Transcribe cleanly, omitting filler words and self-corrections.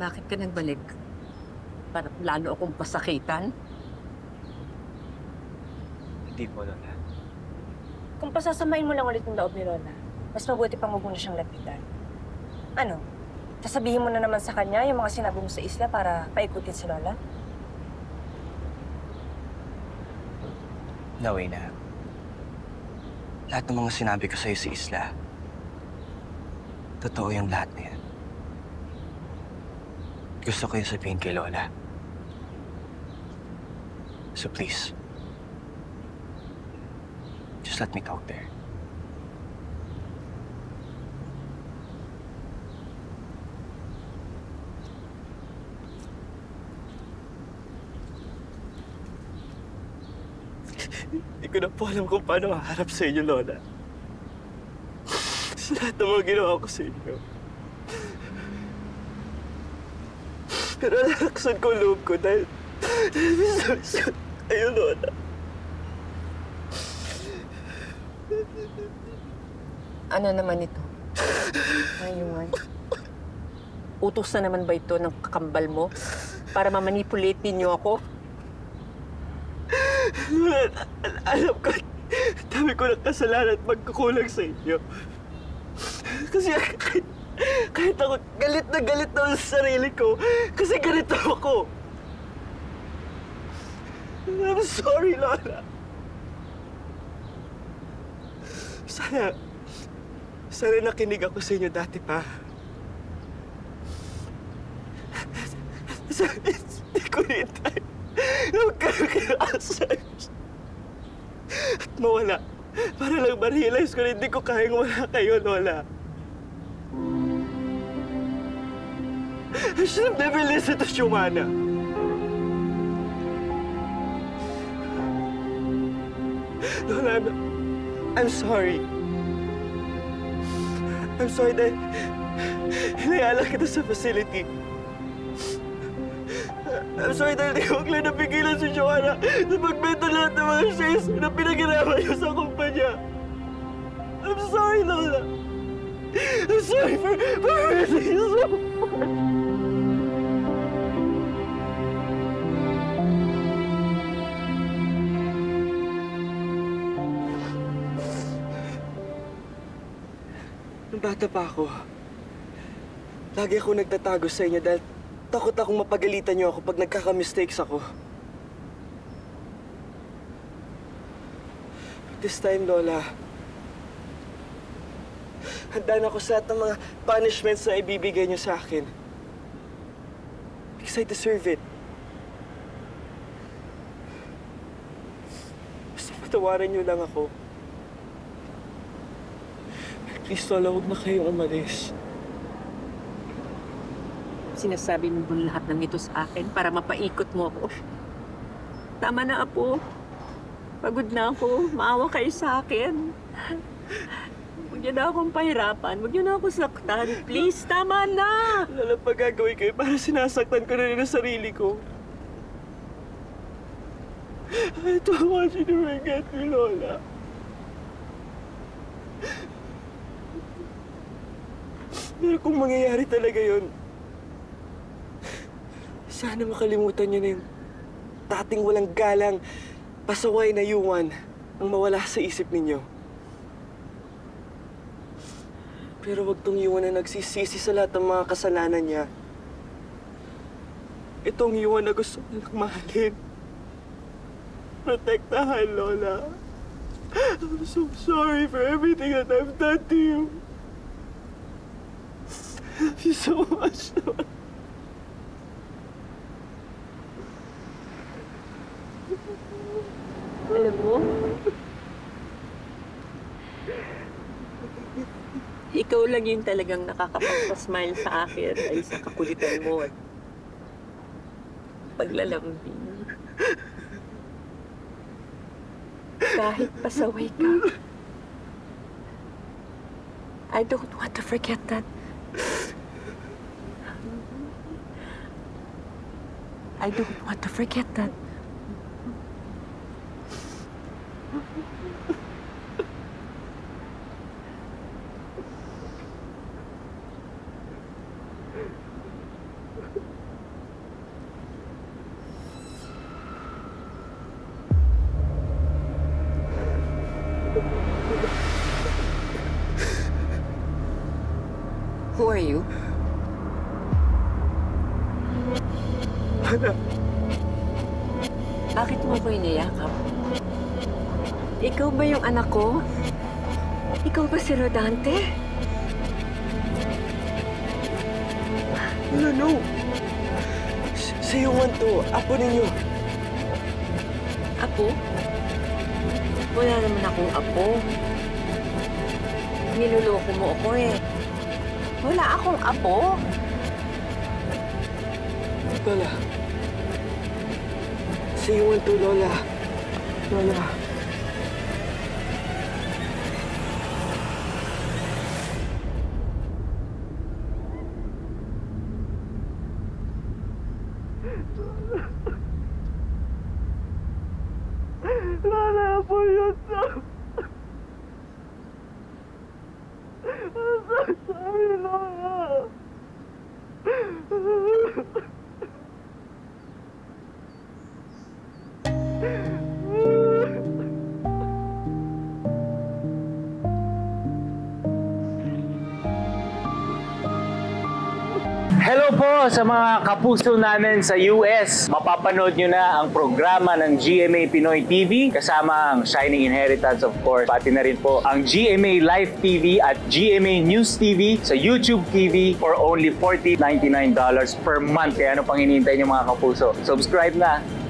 Bakit ka nagbalik? Para lalo akong pasakitan? Hindi po, Lola. Kung pasasamain mo lang ulit yung loob ni Lola, mas mabuti pang huwag mo na siyang lapitan. Ano? Sasabihin mo na naman sa kanya yung mga sinabi mo sa isla para paikutin si Lola? Naway na. Lahat ng mga sinabi ko sa'yo sa isla, totoo yung lahat na yan. Gusto ko yung sabihin kay Lola. So please, just let me talk there. Hindi ko na po alam kung paano maharap sa inyo, Lola. Sa lahat ng mga ginawa ko sa inyo. Pero nalaksan ko ang loob ko dahil miss ko kayo, Lola. Ano naman ito? Ayungan. Utos na naman ba ito ng kakambal mo para mamanipulate ninyo ako? Lola, alam ko, dami ko ng kasalanan at magkukulang sa inyo. Kasi kahit ako galit na ako sa sarili ko, kasi ganito ako. I'm sorry, Lola. Sana nakinig ako sa inyo dati pa. Hindi ko hintay na magkaroon Alzheimer's at mawala. Para lang ma-realize ko na hindi ko kayang wala kayo, Lola. I should have never listened to Shumana. Lola, I'm sorry. I'm sorry dahil hinayala kita sa facility. I'm sorry dahil di ko lang napigilan si Joanna na magbenta lahat ng mga shares na pinag-iraman niyo sa kumpanya. I'm sorry, Lola. I'm sorry for hurting you so much. Nung bata pa ako, lagi ako nagtatago sa inyo dahil takot akong mapagalitan niyo ako pag nagkaka-mistakes ako. But this time, Lola, handa na ako sa lahat ng mga punishments na ibibigay niyo sa akin. Because I deserve it. Basta patawarin niyo lang ako. Please, Lola, huwag na kayong umalis. Sinasabi mo ba lahat ng ito sa akin para mapaikot mo ako? Tama na, Apo. Pagod na ako. Maawa kayo sa akin. Huwag niyo na akong pahirapan. Huwag niyo na ako saktan. Please, tama na! Wala pa gagawin kayo para sinasaktan ko na rin ang sarili ko. I don't want you to forget me, Lola. Pero kung mangyayari talaga yun, sana makalimutan niyo na yung dating walang galang, pasaway na Yuan ang mawala sa isip ninyo. Pero wag tong Yuan na nagsisisi sa lahat ng mga kasalanan niya. Itong Yuan na gusto nilang mahalin. Protektahan, Lola. I'm so sorry for everything that I've done to you. I love you so much, Lola. Alam mo, ikaw lang yung talagang nakakapagpa-smile sa akin ay sa kakulitan mo at paglalambing. Kahit pasaway ka, I don't want to forget that. I don't want to forget that. Who are you? Bakit mo ko iniyakap? Ikaw ba yung anak ko? Ikaw ba si Rodante? No. Si Juan to, apo ninyo. Apo? Wala naman akong apo. Niloloko mo ako eh. Wala akong apo. Lola. Si Juan to, Lola. Lola. Lola, apo yun to. I'm so sorry, Lola. Hello po sa mga kapuso namin sa US. Mapapanood nyo na ang programa ng GMA Pinoy TV kasama ang Shining Inheritance of course. Pati na rin po ang GMA Live TV at GMA News TV sa YouTube TV for only $40.99 per month. Kaya ano pang hinihintay nyo mga kapuso? Subscribe na!